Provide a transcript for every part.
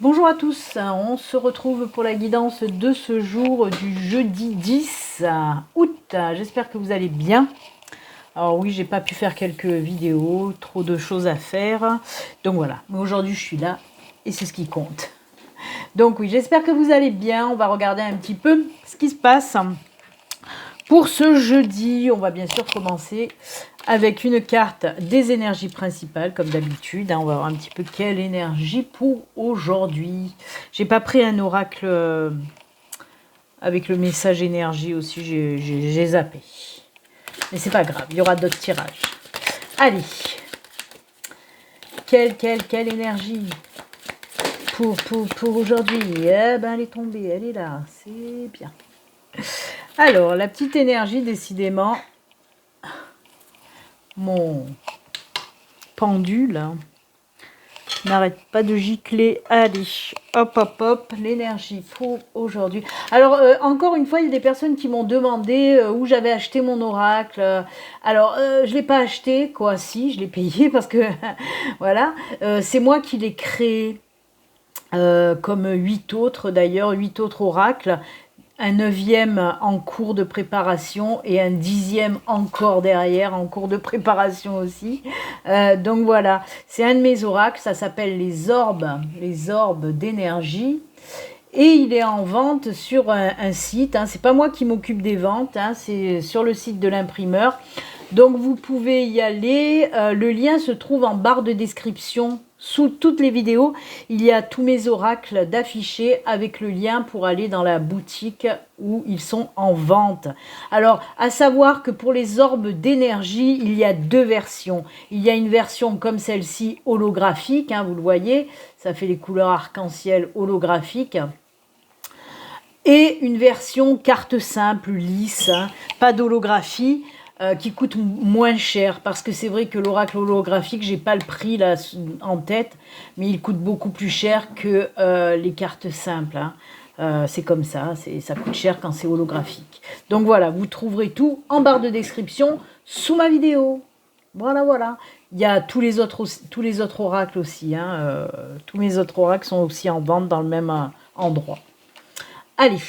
Bonjour à tous, on se retrouve pour la guidance de ce jour du jeudi 10 août. J'espère que vous allez bien. Alors oui, j'ai pas pu faire quelques vidéos, trop de choses à faire. Donc voilà, mais aujourd'hui je suis là et c'est ce qui compte. Donc oui, j'espère que vous allez bien. On va regarder un petit peu ce qui se passe. Pour ce jeudi, on va bien sûr commencer avec une carte des énergies principales, comme d'habitude. On va voir un petit peu quelle énergie pour aujourd'hui. J'ai pas pris un oracle avec le message énergie aussi, j'ai zappé. Mais c'est pas grave, il y aura d'autres tirages. Allez, quelle énergie pour aujourd'hui. Eh ben, elle est tombée, elle est là, c'est bien. Alors, la petite énergie, décidément, mon pendule n'arrête pas de gicler. Allez, hop, hop, hop, l'énergie pour aujourd'hui. Alors, encore une fois, il y a des personnes qui m'ont demandé où j'avais acheté mon oracle. Alors, je ne l'ai pas acheté, quoi, si, je l'ai payé parce que, voilà, c'est moi qui l'ai créé. Comme 8 autres d'ailleurs, 8 autres oracles, un 9e en cours de préparation et un 10e encore derrière, en cours de préparation aussi. Donc voilà, c'est un de mes oracles, ça s'appelle les orbes d'énergie. Et il est en vente sur un site, hein. C'est pas moi qui m'occupe des ventes, hein, c'est sur le site de l'imprimeur. Donc vous pouvez y aller, le lien se trouve en barre de description. Sous toutes les vidéos, il y a tous mes oracles d'affichés avec le lien pour aller dans la boutique où ils sont en vente. Alors, à savoir que pour les orbes d'énergie, il y a 2 versions. Il y a une version comme celle-ci holographique, hein, vous le voyez, ça fait les couleurs arc-en-ciel holographiques. Et une version carte simple, lisse, hein, pas d'holographie. Qui coûte moins cher, parce que c'est vrai que l'oracle holographique, j'ai pas le prix là en tête, mais il coûte beaucoup plus cher que les cartes simples, hein. C'est comme ça, ça coûte cher quand c'est holographique. Donc voilà, vous trouverez tout en barre de description sous ma vidéo. Voilà. Il y a tous les autres oracles aussi, hein. Tous mes autres oracles sont aussi en vente dans le même endroit. Allez,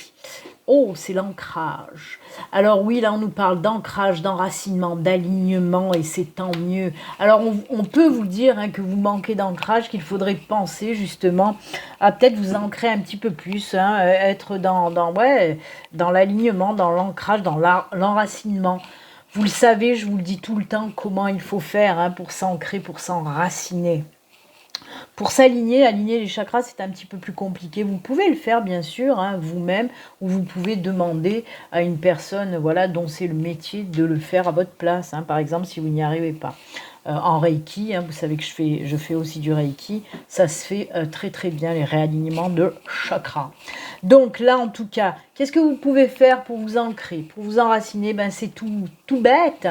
oh, c'est l'ancrage. Alors oui, là, on nous parle d'ancrage, d'enracinement, d'alignement, et c'est tant mieux. Alors, on peut vous dire, hein, que vous manquez d'ancrage, qu'il faudrait penser justement à peut-être vous ancrer un petit peu plus, hein, être dans l'alignement, dans l'ancrage, dans l'enracinement. Vous le savez, je vous le dis tout le temps, comment il faut faire, hein, pour s'ancrer, pour s'enraciner. Pour s'aligner, aligner les chakras, c'est un petit peu plus compliqué. Vous pouvez le faire, bien sûr, hein, vous-même, ou vous pouvez demander à une personne, voilà, dont c'est le métier de le faire à votre place, hein, par exemple, si vous n'y arrivez pas. En Reiki, hein, vous savez que je fais aussi du Reiki, ça se fait très très bien, les réalignements de chakras. Donc là, en tout cas, qu'est-ce que vous pouvez faire pour vous ancrer, pour vous enraciner? Ben, c'est tout bête.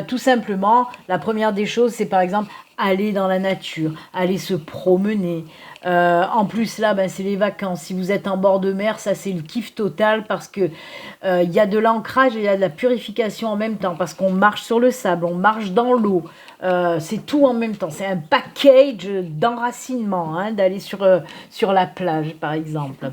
Tout simplement, la première des choses, c'est par exemple aller dans la nature, aller se promener. En plus là, ben, c'est les vacances. Si vous êtes en bord de mer, ça c'est le kiff total parce que il y a de l'ancrage et il y a de la purification en même temps parce qu'on marche sur le sable, on marche dans l'eau. C'est tout en même temps. C'est un package d'enracinement, hein, d'aller sur la plage par exemple.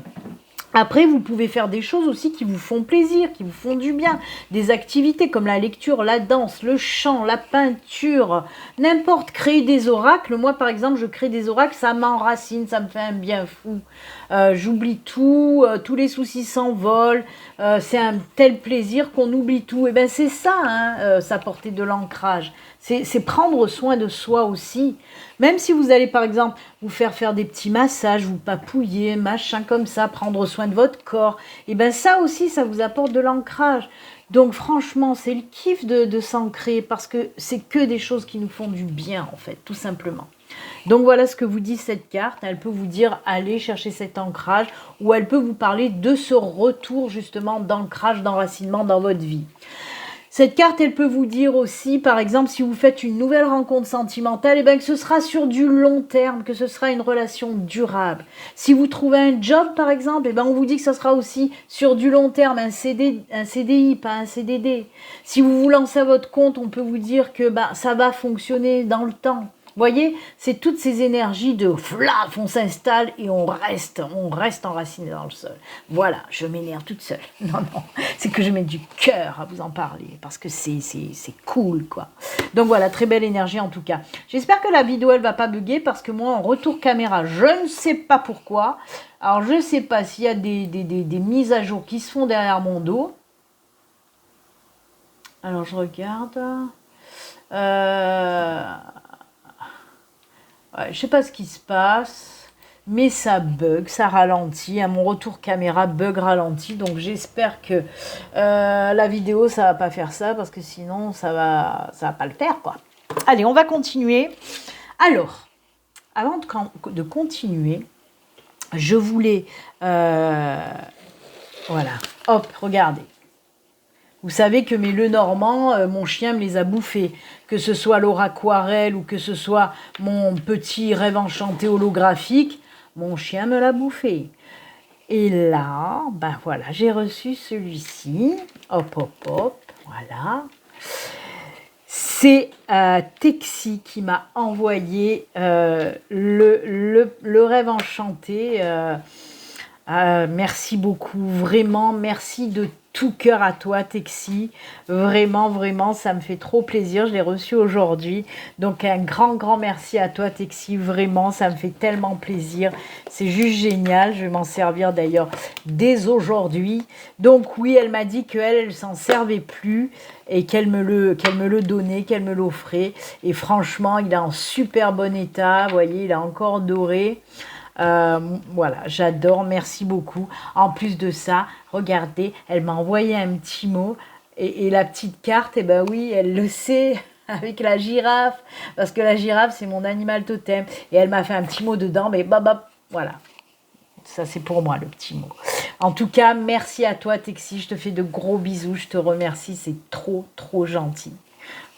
Après, vous pouvez faire des choses aussi qui vous font plaisir, qui vous font du bien. Des activités comme la lecture, la danse, le chant, la peinture, n'importe, créer des oracles. Moi, par exemple, je crée des oracles, ça m'enracine, ça me fait un bien fou. J'oublie tout, tous les soucis s'envolent. C'est un tel plaisir qu'on oublie tout. Et bien, c'est ça, hein, s'apporter de l'ancrage. C'est prendre soin de soi aussi. Même si vous allez, par exemple, vous faire des petits massages, vous papouiller, machin comme ça, prendre soin de votre corps, et bien ça aussi, ça vous apporte de l'ancrage. Donc franchement, c'est le kiff de s'ancrer parce que c'est que des choses qui nous font du bien, en fait, tout simplement. Donc voilà ce que vous dit cette carte. Elle peut vous dire allez chercher cet ancrage ou elle peut vous parler de ce retour justement d'ancrage, d'enracinement dans votre vie. Cette carte, elle peut vous dire aussi, par exemple, si vous faites une nouvelle rencontre sentimentale, eh bien, que ce sera sur du long terme, que ce sera une relation durable. Si vous trouvez un job, par exemple, eh bien, on vous dit que ce sera aussi sur du long terme, un CDI, pas un CDD. Si vous vous lancez à votre compte, on peut vous dire que ça va fonctionner dans le temps. voyez, c'est toutes ces énergies de flaf, on s'installe et on reste enraciné dans le sol. Voilà, je m'énerve toute seule. Non, non, c'est que je mets du cœur à vous en parler parce que c'est cool, quoi. Donc voilà, très belle énergie en tout cas. J'espère que la vidéo, elle va pas bugger parce que moi, en retour caméra, je ne sais pas pourquoi. Alors, je ne sais pas s'il y a des mises à jour qui se font derrière mon dos. Alors, je regarde. Ouais, je sais pas ce qui se passe, mais ça bug, ça ralentit. À mon retour caméra, bug ralenti. Donc j'espère que la vidéo, ça va pas faire ça, parce que sinon, ça va pas le faire, quoi. Allez, on va continuer. Alors, avant de continuer, je voulais... voilà, hop, regardez. Vous savez que mes Lenormand, mon chien me les a bouffés. Que ce soit l'oraquarelle ou que ce soit mon petit rêve enchanté holographique, mon chien me l'a bouffé. Et là, ben voilà, j'ai reçu celui-ci. Hop, hop, hop, voilà. C'est Texi qui m'a envoyé le rêve enchanté. Merci beaucoup, vraiment, merci de tout cœur à toi, Texi. Vraiment, vraiment, ça me fait trop plaisir. Je l'ai reçu aujourd'hui. Donc, un grand, grand merci à toi, Texi. Vraiment, ça me fait tellement plaisir. C'est juste génial. Je vais m'en servir d'ailleurs dès aujourd'hui. Donc, oui, elle m'a dit qu'elle s'en servait plus et qu'elle me le donnait, qu'elle me l'offrait. Et franchement, il est en super bon état. Vous voyez, il est encore doré. Voilà, j'adore, merci beaucoup. En plus de ça, regardez, elle m'a envoyé un petit mot et la petite carte, et ben oui, elle le sait avec la girafe, parce que la girafe, c'est mon animal totem. Et elle m'a fait un petit mot dedans, mais voilà. Ça, c'est pour moi, le petit mot. En tout cas, merci à toi, Texi. Je te fais de gros bisous. Je te remercie. C'est trop, trop gentil.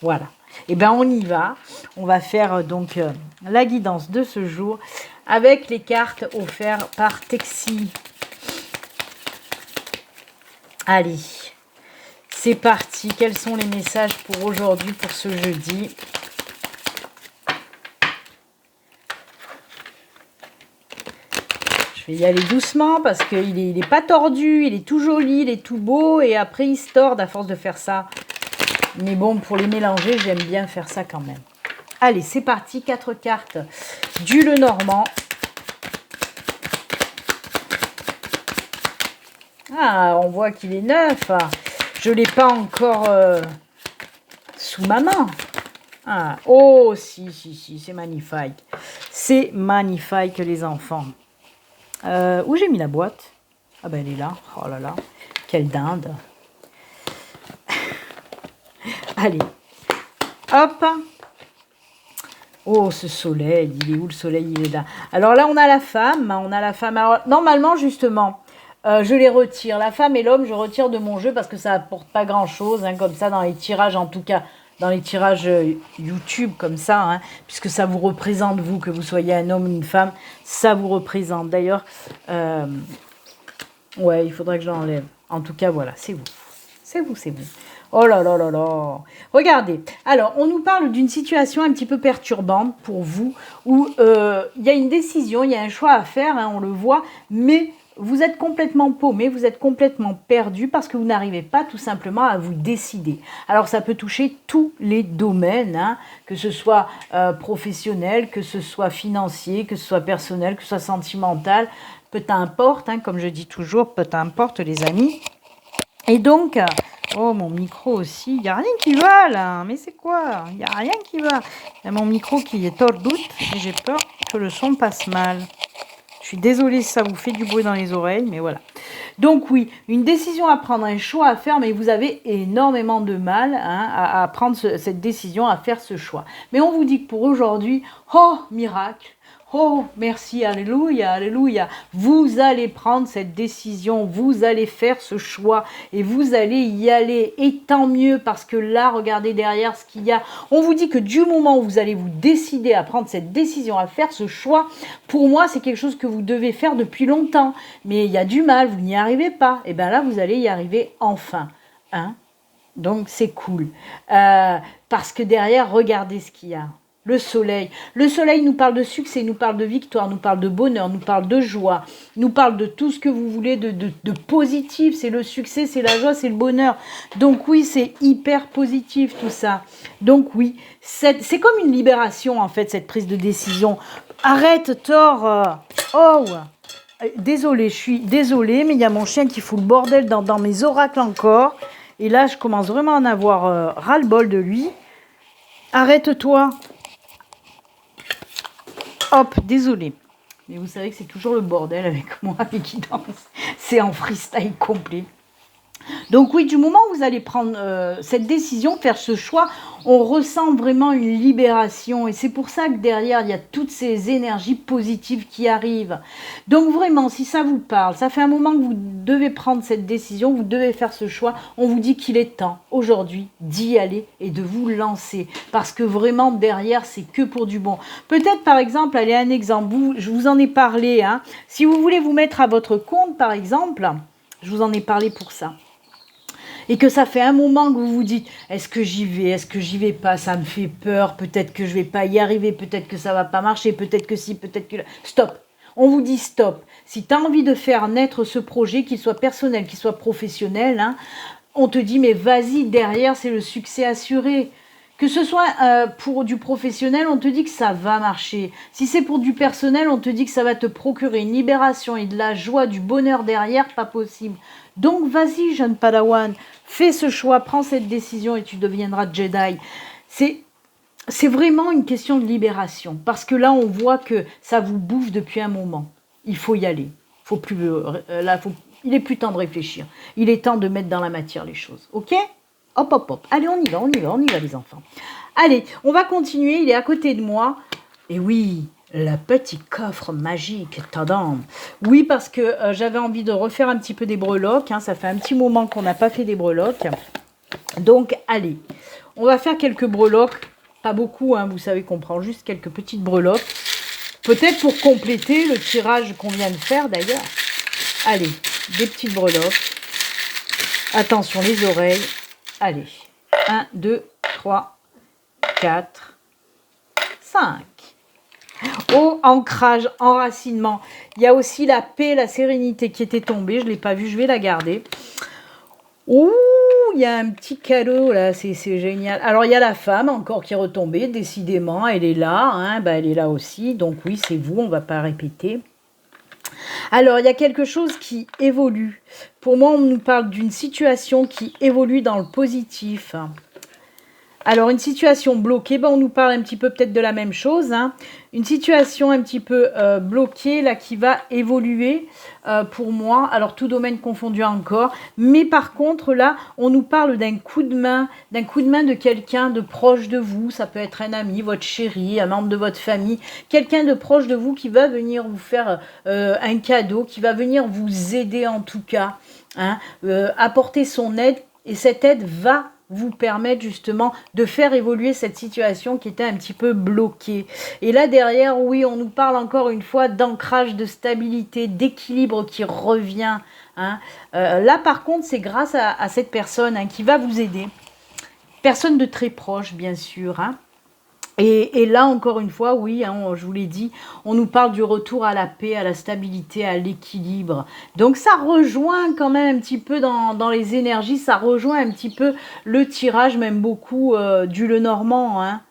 Voilà. Et bien, on y va. On va faire donc la guidance de ce jour avec les cartes offertes par Texi. Allez, c'est parti. Quels sont les messages pour aujourd'hui, pour ce jeudi ? Je vais y aller doucement parce qu'il est pas tordu, il est tout joli, il est tout beau et après il se tord à force de faire ça. Mais bon, pour les mélanger, j'aime bien faire ça quand même. Allez, c'est parti. 4 cartes du Lenormand. Ah, on voit qu'il est neuf. Je ne l'ai pas encore sous ma main. Ah, oh, si, c'est magnifique. C'est magnifique, les enfants. Où j'ai mis la boîte? Ah ben, elle est là. Oh là là, quelle dinde. Allez, hop. Oh, ce soleil, il est où le soleil? Il est là. Alors là, on a la femme. Alors, normalement, justement, je les retire. La femme et l'homme, je retire de mon jeu parce que ça apporte pas grand-chose, hein, comme ça, dans les tirages, en tout cas, dans les tirages YouTube, comme ça, hein, puisque ça vous représente, vous, que vous soyez un homme ou une femme, ça vous représente. D'ailleurs, ouais, il faudrait que je l'enlève. En tout cas, voilà, c'est vous. C'est vous, c'est vous. Oh là là là là. Regardez. Alors, on nous parle d'une situation un petit peu perturbante pour vous, où il y a une décision, il y a un choix à faire, hein, on le voit, mais vous êtes complètement paumé, vous êtes complètement perdu parce que vous n'arrivez pas tout simplement à vous décider. Alors, ça peut toucher tous les domaines, hein, que ce soit professionnel, que ce soit financier, que ce soit personnel, que ce soit sentimental, peu importe, hein, comme je dis toujours, peu importe les amis. Et donc... Oh, mon micro aussi. Il n'y a rien qui va, là. Mais c'est quoi? Il n'y a rien qui va. Il y a mon micro qui est tordu et j'ai peur que le son passe mal. Je suis désolée si ça vous fait du bruit dans les oreilles, mais voilà. Donc oui, une décision à prendre, un choix à faire, mais vous avez énormément de mal, hein, à prendre cette décision, à faire ce choix. Mais on vous dit que pour aujourd'hui, oh, miracle. Oh, merci, alléluia, alléluia. Vous allez prendre cette décision, vous allez faire ce choix et vous allez y aller. Et tant mieux parce que là, regardez derrière ce qu'il y a. On vous dit que du moment où vous allez vous décider à prendre cette décision, à faire ce choix, pour moi, c'est quelque chose que vous devez faire depuis longtemps. Mais il y a du mal, vous n'y arrivez pas. Et bien là, vous allez y arriver enfin. Hein? Donc, c'est cool. Parce que derrière, regardez ce qu'il y a. Le soleil. Le soleil nous parle de succès, nous parle de victoire, nous parle de bonheur, nous parle de joie, nous parle de tout ce que vous voulez de positif. C'est le succès, c'est la joie, c'est le bonheur. Donc oui, c'est hyper positif tout ça. Donc oui, c'est comme une libération en fait, cette prise de décision. Arrête, Thor. Oh, désolée, je suis désolée, mais il y a mon chien qui fout le bordel dans mes oracles encore. Et là, je commence vraiment à en avoir ras-le-bol de lui. Arrête-toi. Hop, désolé. Mais vous savez que c'est toujours le bordel avec moi, avec qui danse. C'est en freestyle complet. Donc oui, du moment où vous allez prendre cette décision, faire ce choix, on ressent vraiment une libération. Et c'est pour ça que derrière, il y a toutes ces énergies positives qui arrivent. Donc vraiment, si ça vous parle, ça fait un moment que vous devez prendre cette décision, vous devez faire ce choix. On vous dit qu'il est temps, aujourd'hui, d'y aller et de vous lancer. Parce que vraiment, derrière, c'est que pour du bon. Peut-être, par exemple, allez, un exemple, je vous en ai parlé. Hein, si vous voulez vous mettre à votre compte, par exemple, je vous en ai parlé pour ça. Et que ça fait un moment que vous vous dites, est-ce que j'y vais, est-ce que j'y vais pas, ça me fait peur, peut-être que je vais pas y arriver, peut-être que ça va pas marcher, peut-être que si, peut-être que... Stop. On vous dit stop. Si tu as envie de faire naître ce projet, qu'il soit personnel, qu'il soit professionnel, hein, on te dit, mais vas-y, derrière, c'est le succès assuré. Que ce soit pour du professionnel, on te dit que ça va marcher. Si c'est pour du personnel, on te dit que ça va te procurer une libération et de la joie, du bonheur derrière, pas possible. Donc vas-y, jeune Padawan, fais ce choix, prends cette décision et tu deviendras Jedi. C'est vraiment une question de libération. Parce que là, on voit que ça vous bouffe depuis un moment. Il faut y aller. Il est plus temps de réfléchir. Il est temps de mettre dans la matière les choses. Ok ? Hop, hop, hop. Allez, on y va les enfants. Allez, on va continuer. Il est à côté de moi. Et oui, le petit coffre magique. Tadam. Oui, parce que j'avais envie de refaire un petit peu des breloques. Hein. Ça fait un petit moment qu'on n'a pas fait des breloques. Donc, allez. On va faire quelques breloques. Pas beaucoup, hein. Vous savez qu'on prend juste quelques petites breloques. Peut-être pour compléter le tirage qu'on vient de faire d'ailleurs. Allez, des petites breloques. Attention, les oreilles. Allez, 1, 2, 3, 4, 5. Oh, ancrage, enracinement. Il y a aussi la paix, la sérénité qui était tombée. Je ne l'ai pas vue, je vais la garder. Ouh, il y a un petit cadeau là, c'est génial. Alors, il y a la femme encore qui est retombée, décidément. Elle est là, hein, bah, elle est là aussi. Donc oui, c'est vous, on ne va pas répéter. Alors, il y a quelque chose qui évolue. Pour moi, on nous parle d'une situation qui évolue dans le positif. Alors, une situation bloquée, ben, on nous parle un petit peu peut-être de la même chose. Hein. Une situation un petit peu bloquée, là, qui va évoluer pour moi. Alors, tout domaine confondu encore. Mais par contre, là, on nous parle d'un coup de main de quelqu'un de proche de vous. Ça peut être un ami, votre chéri, un membre de votre famille. Quelqu'un de proche de vous qui va venir vous faire un cadeau, qui va venir vous aider en tout cas. Hein, apporter son aide. Et cette aide va vous permettre justement de faire évoluer cette situation qui était un petit peu bloquée. Et là derrière, oui, on nous parle encore une fois d'ancrage, de stabilité, d'équilibre qui revient. Hein. Là par contre, c'est grâce à cette personne, hein, qui va vous aider. Personne de très proche, bien sûr. Hein. Et là, encore une fois, oui, hein, je vous l'ai dit, on nous parle du retour à la paix, à la stabilité, à l'équilibre. Donc, ça rejoint quand même un petit peu dans les énergies, ça rejoint un petit peu le tirage, même beaucoup du Lenormand. Hein.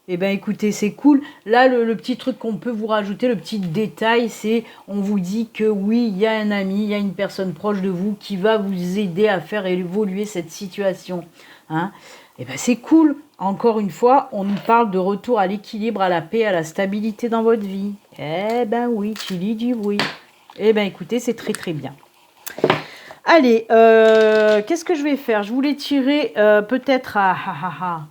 Eh bien, écoutez, c'est cool. Là, le petit truc qu'on peut vous rajouter, le petit détail, c'est on vous dit que oui, il y a un ami, il y a une personne proche de vous qui va vous aider à faire évoluer cette situation. Hein. Eh bien, c'est cool. Encore une fois, on nous parle de retour à l'équilibre, à la paix, à la stabilité dans votre vie. Eh ben oui, Chili dit oui. Eh bien, écoutez, c'est très très bien. Allez, qu'est-ce que je vais faire? Je voulais tirer peut-être à...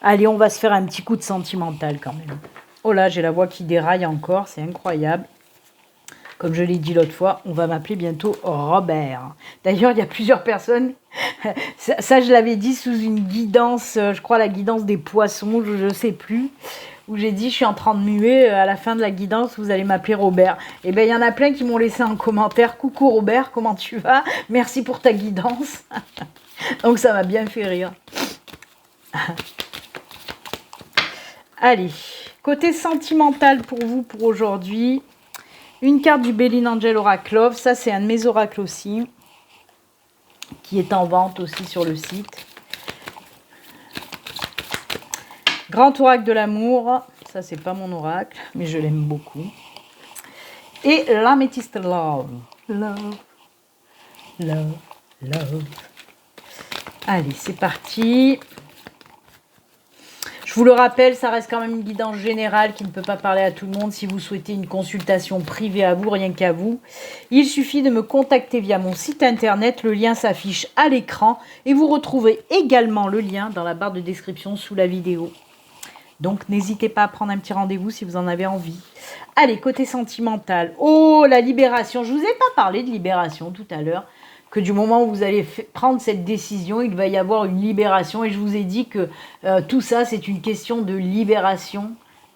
Allez, on va se faire un petit coup de sentimental quand même. Oh là, j'ai la voix qui déraille encore, c'est incroyable. Comme je l'ai dit l'autre fois, on va m'appeler bientôt Robert. D'ailleurs, il y a plusieurs personnes, ça je l'avais dit sous une guidance, je crois la guidance des poissons, je ne sais plus, où j'ai dit je suis en train de muer, à la fin de la guidance, vous allez m'appeler Robert. Et bien, il y en a plein qui m'ont laissé un commentaire. Coucou Robert, comment tu vas? Merci pour ta guidance. Donc ça m'a bien fait rire. Allez, Côté sentimental pour vous, pour aujourd'hui, une carte du Béline Angel Oracle Love. Ça, c'est un de mes oracles aussi, qui est en vente aussi sur le site. Grand oracle de l'amour. Ça, c'est pas mon oracle, mais je l'aime beaucoup. Et l'améthyste Love. Love. Love. Love. Allez, c'est parti. Je vous le rappelle, ça reste quand même une guidance générale qui ne peut pas parler à tout le monde. Si vous souhaitez une consultation privée à vous, rien qu'à vous, il suffit de me contacter via mon site internet. Le lien s'affiche à l'écran et vous retrouverez également le lien dans la barre de description sous la vidéo. Donc, n'hésitez pas à prendre un petit rendez-vous si vous en avez envie. Allez, côté sentimental. Oh, la libération. Je ne vous ai pas parlé de libération tout à l'heure. Que du moment où vous allez prendre cette décision, il va y avoir une libération. Et je vous ai dit que tout ça, c'est une question de libération.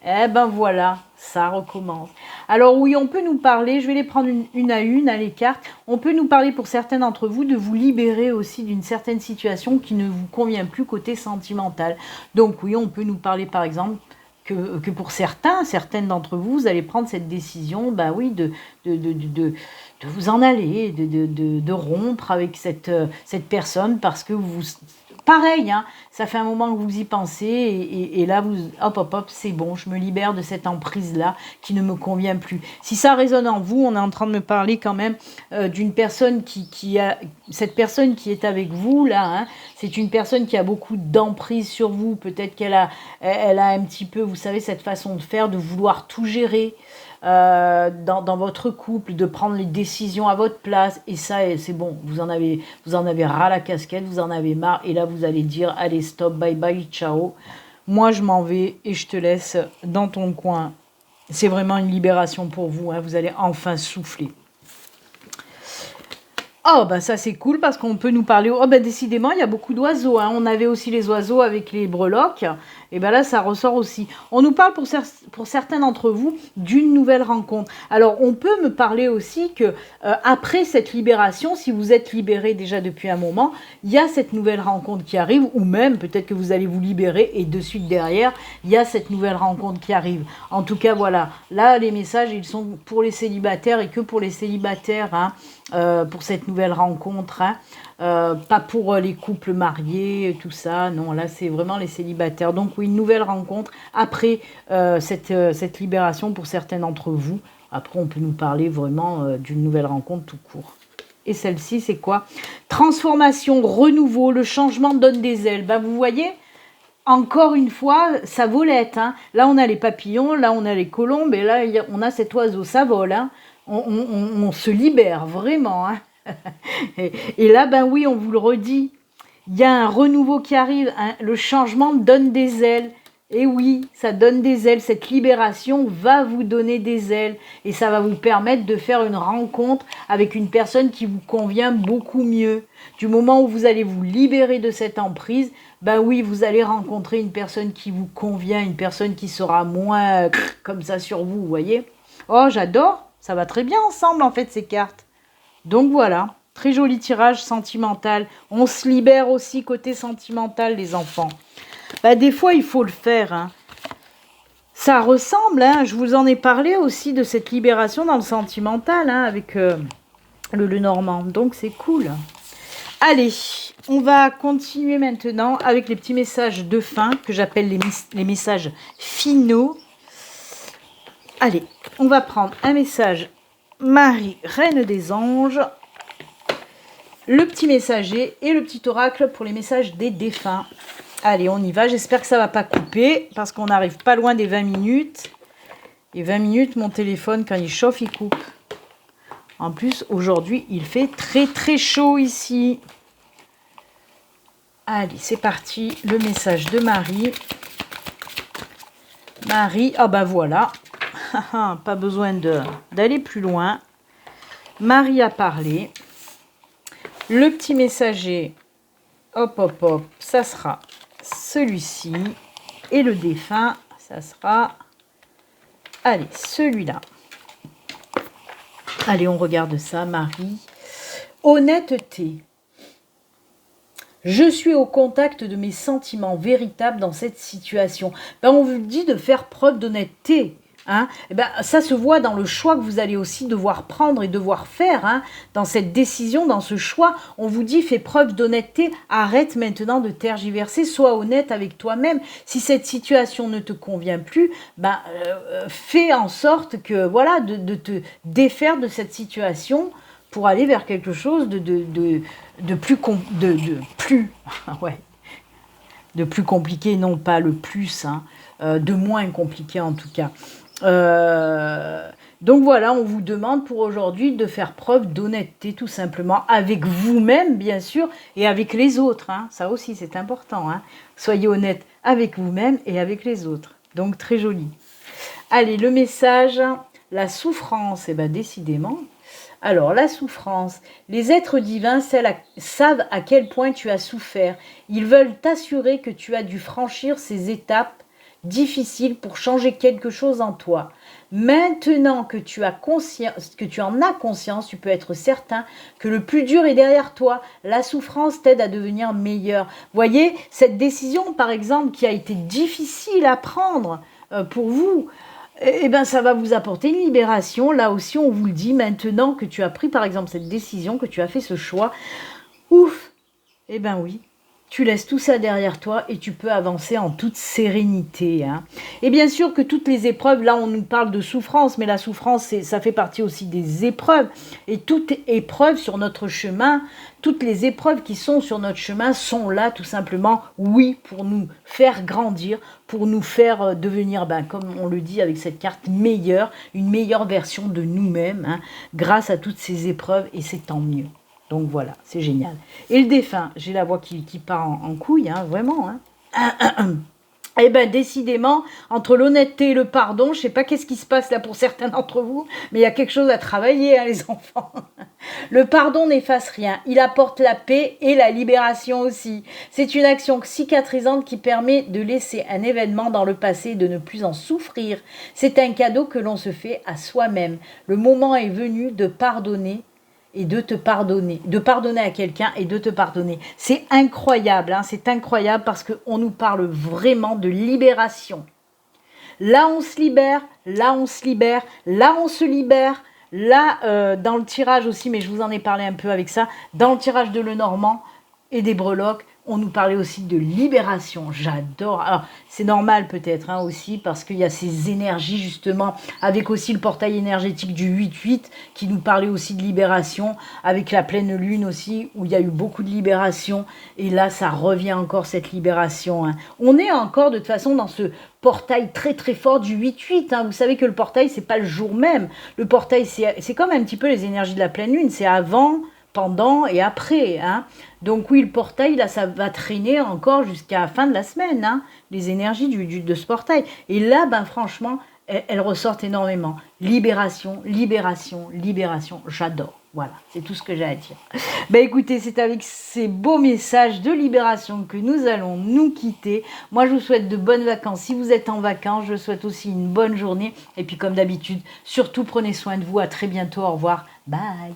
Eh ben voilà, ça recommence. Alors oui, on peut nous parler, je vais les prendre une à une, les cartes. On peut nous parler pour certains d'entre vous de vous libérer aussi d'une certaine situation qui ne vous convient plus côté sentimental. Donc oui, on peut nous parler par exemple que pour certaines d'entre vous, vous allez prendre cette décision, bah oui, de vous en aller, de rompre avec cette personne parce que vous... Pareil, hein, ça fait un moment que vous y pensez et là, vous, hop, c'est bon, je me libère de cette emprise-là qui ne me convient plus. Si ça résonne en vous, on est en train de me parler quand même d'une personne cette personne qui est avec vous, là, hein, c'est une personne qui a beaucoup d'emprise sur vous. Peut-être qu'elle a un petit peu, vous savez, cette façon de faire, de vouloir tout gérer. Dans votre couple, de prendre les décisions à votre place, et ça, c'est bon, vous en avez ras la casquette, vous en avez marre, et là vous allez dire allez stop, bye bye, ciao, moi je m'en vais et je te laisse dans ton coin. C'est vraiment une libération pour vous, hein, vous allez enfin souffler. Oh, bah ça c'est cool parce qu'on peut nous parler... Oh, bah décidément, il y a beaucoup d'oiseaux. Hein. On avait aussi les oiseaux avec les breloques. Et ben là, ça ressort aussi. On nous parle pour certains d'entre vous d'une nouvelle rencontre. Alors, on peut me parler aussi que après cette libération, si vous êtes libéré déjà depuis un moment, il y a cette nouvelle rencontre qui arrive, ou même peut-être que vous allez vous libérer et de suite derrière, il y a cette nouvelle rencontre qui arrive. En tout cas, voilà. Là, les messages, ils sont pour les célibataires et que pour les célibataires, hein. Pour cette nouvelle rencontre, hein. Pas pour les couples mariés, tout ça, non, là c'est vraiment les célibataires. Donc oui, une nouvelle rencontre après cette libération pour certains d'entre vous. Après on peut nous parler vraiment d'une nouvelle rencontre tout court. Et celle-ci c'est quoi? Transformation, renouveau, le changement donne des ailes. Ben, vous voyez, encore une fois, ça volette, hein. Là on a les papillons, là on a les colombes et là on a cet oiseau, ça vole, hein. On se libère vraiment, hein. Et là, ben oui, on vous le redit, il y a un renouveau qui arrive, hein, le changement donne des ailes. Et oui, ça donne des ailes, cette libération va vous donner des ailes. Et ça va vous permettre de faire une rencontre avec une personne qui vous convient beaucoup mieux. Du moment où vous allez vous libérer de cette emprise, ben oui, vous allez rencontrer une personne qui vous convient, une personne qui sera moins comme ça sur vous, vous voyez. Oh, j'adore, ça va très bien ensemble en fait ces cartes. Donc voilà, très joli tirage sentimental. On se libère aussi côté sentimental, les enfants. Bah, des fois, il faut le faire. Hein. Ça ressemble, hein, je vous en ai parlé aussi de cette libération dans le sentimental, hein, avec le Normand. Donc c'est cool. Allez, on va continuer maintenant avec les petits messages de fin, que j'appelle les messages finaux. Allez, on va prendre un message Marie, Reine des Anges, le petit messager et le petit oracle pour les messages des défunts. Allez, on y va. J'espère que ça ne va pas couper parce qu'on n'arrive pas loin des 20 minutes. Et 20 minutes, mon téléphone, quand il chauffe, il coupe. En plus, aujourd'hui, il fait très très chaud ici. Allez, c'est parti. Le message de Marie. Marie, ah ben voilà. Pas besoin d'aller plus loin. Marie a parlé. Le petit messager, hop, ça sera celui-ci. Et le défunt, ça sera, allez, celui-là. Allez, on regarde ça, Marie. Honnêteté. Je suis au contact de mes sentiments véritables dans cette situation. Ben, on vous dit de faire preuve d'honnêteté. Hein. Et ben, ça se voit dans le choix que vous allez aussi devoir prendre et devoir faire. Hein. Dans cette décision, dans ce choix, on vous dit fais preuve d'honnêteté. Arrête maintenant de tergiverser. Sois honnête avec toi-même. Si cette situation ne te convient plus, ben, fais en sorte que voilà, de te défaire de cette situation pour aller vers quelque chose de plus ouais, de plus compliqué, non pas le plus, hein, de moins compliqué en tout cas. Donc voilà, on vous demande pour aujourd'hui de faire preuve d'honnêteté tout simplement, avec vous-même bien sûr, et avec les autres. Hein. Ça aussi c'est important. Hein. Soyez honnête avec vous-même et avec les autres. Donc très joli. Allez, le message, la souffrance, et bien décidément... Alors, la souffrance. Les êtres divins savent à quel point tu as souffert. Ils veulent t'assurer que tu as dû franchir ces étapes difficiles pour changer quelque chose en toi. Maintenant que tu en as conscience, tu peux être certain que le plus dur est derrière toi. La souffrance t'aide à devenir meilleur. Voyez, cette décision, par exemple, qui a été difficile à prendre pour vous, eh bien, ça va vous apporter une libération. Là aussi, on vous le dit, maintenant que tu as pris, par exemple, cette décision, que tu as fait ce choix, ouf, eh bien oui, tu laisses tout ça derrière toi et tu peux avancer en toute sérénité. Hein. Et bien sûr que toutes les épreuves, là, on nous parle de souffrance, mais la souffrance, ça fait partie aussi des épreuves. Et toute épreuve sur notre chemin, toutes les épreuves qui sont sur notre chemin sont là tout simplement, oui, pour nous faire grandir, pour nous faire devenir, ben, comme on le dit avec cette carte, meilleure, une meilleure version de nous-mêmes, hein, grâce à toutes ces épreuves, et c'est tant mieux. Donc voilà, c'est génial. Et le défunt, j'ai la voix qui part en couille, hein, vraiment. Hein. Eh bien, décidément, entre l'honnêteté et le pardon, je ne sais pas qu'est-ce qui se passe là pour certains d'entre vous, mais il y a quelque chose à travailler, hein, les enfants. Le pardon n'efface rien, il apporte la paix et la libération aussi. C'est une action cicatrisante qui permet de laisser un événement dans le passé et de ne plus en souffrir. C'est un cadeau que l'on se fait à soi-même. Le moment est venu de pardonner et de pardonner à quelqu'un et de te pardonner. C'est incroyable, hein, c'est incroyable parce qu'on nous parle vraiment de libération. Là, on se libère, là, on se libère, là, on se libère. Là, dans le tirage aussi, mais je vous en ai parlé un peu avec ça, dans le tirage de Lenormand et des breloques, on nous parlait aussi de libération. J'adore. Alors, c'est normal peut-être hein, aussi parce qu'il y a ces énergies justement, avec aussi le portail énergétique du 8-8 qui nous parlait aussi de libération, avec la pleine lune aussi où il y a eu beaucoup de libération. Et là, ça revient encore cette libération. Hein. On est encore de toute façon dans ce portail très très fort du 8-8. Hein. Vous savez que le portail, c'est pas le jour même. Le portail, c'est comme un petit peu les énergies de la pleine lune. C'est avant, pendant et après. Hein. Donc oui, le portail, là, ça va traîner encore jusqu'à la fin de la semaine, hein, les énergies de ce portail. Et là, ben, franchement, elles ressortent énormément. Libération, libération, libération. J'adore. Voilà, c'est tout ce que j'ai à dire. Ben écoutez, c'est avec ces beaux messages de libération que nous allons nous quitter. Moi, je vous souhaite de bonnes vacances. Si vous êtes en vacances, je souhaite aussi une bonne journée. Et puis, comme d'habitude, surtout, prenez soin de vous. À très bientôt. Au revoir. Bye.